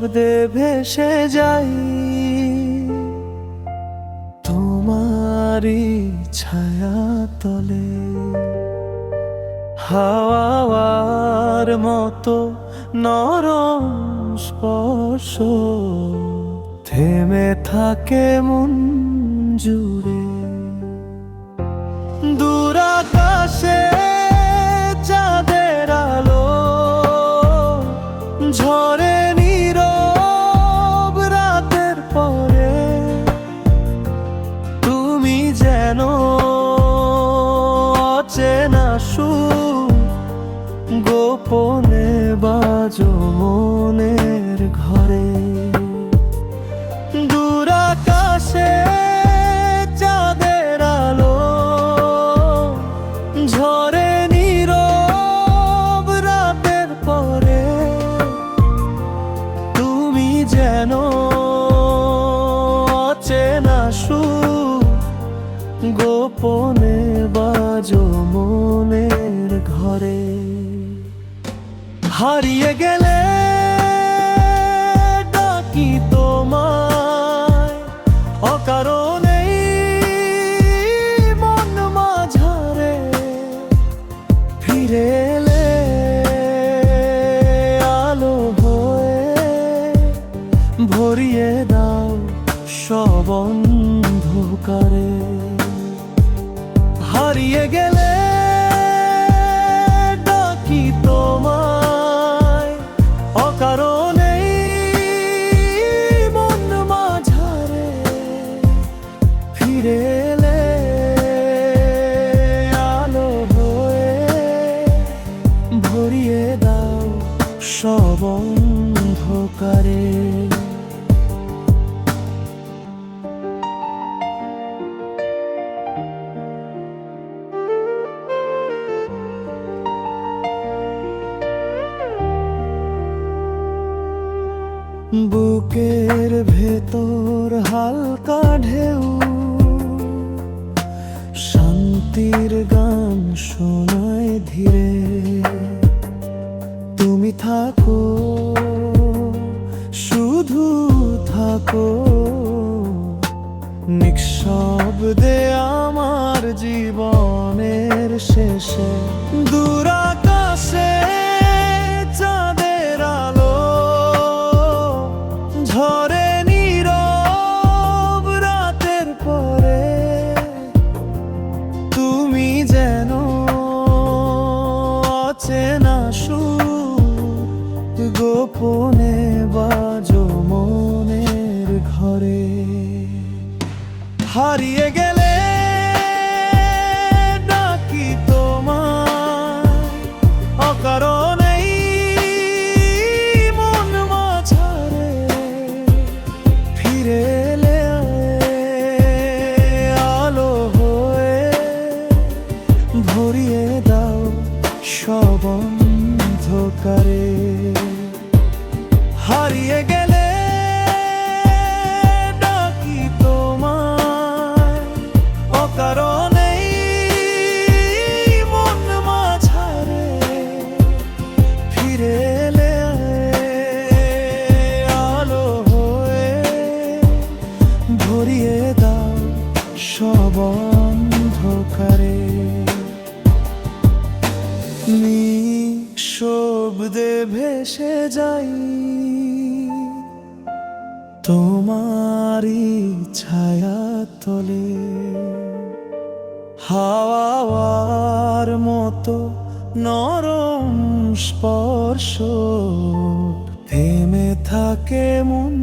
নিঃশব্দে ভেসে যাই তোমারই ছায়া তলে। হাওয়ার মতো নরম স্পর্শ থেমে থাকে মন জুড়ে। দূর আকাশে চাঁদের আলো ঝরে নীরব রাতের পরে। তুমি যেন অচেনা সুর গোপনে বাজো মনের ঘরে। দূর আকাশে চাঁদের আলো ঝরে নীরব রাতের পরে। তুমি যেন অচেনা সুর গোপনে বাজো মনের ঘরে। হারিয়ে গেলে ডাকি তোমায় অকারণেই মন মাঝারে। ফিরে এলে আলো হয়ে ভরিয়ে দাও সব অন্ধকারে। হারিয়ে গেলে ডাকি তোমায় অকারণেই মন মাঝারে। ফিরে এলে আলো হয়ে ভরিয়ে দাও সব অন্ধকারে। বুকের ভেতর হালকা ঢেউ শান্তির গান শোনায় ধীরে। তুমি থাকো শুধু থাকো নিঃশব্দে আমার জীবনের শেষে। দূর আকাশে চাঁদের আলো ঝরে নীরব রাতের পরে। তুমি যেন অচেনা সুর গোপনে বাজো মনের ঘরে। হারিয়ে গেলে ডাকি তোমায় অকারণেই মন মাঝারে। ফিরে এলে আলো হয়ে ভরিয়ে দাও সব অন্ধকারে। হারিয়ে গেলে ডাকি তোমায় অকারণেই মন মাঝারে। ফিরে এলে আলো হয়ে ভরিয়ে দাও সব অন্ধকারে। নিঃশব্দে ভেসে যাই তোমারই ছায়া তলে। হাওয়ার মতো নরম স্পর্শ থেমে থাকে মন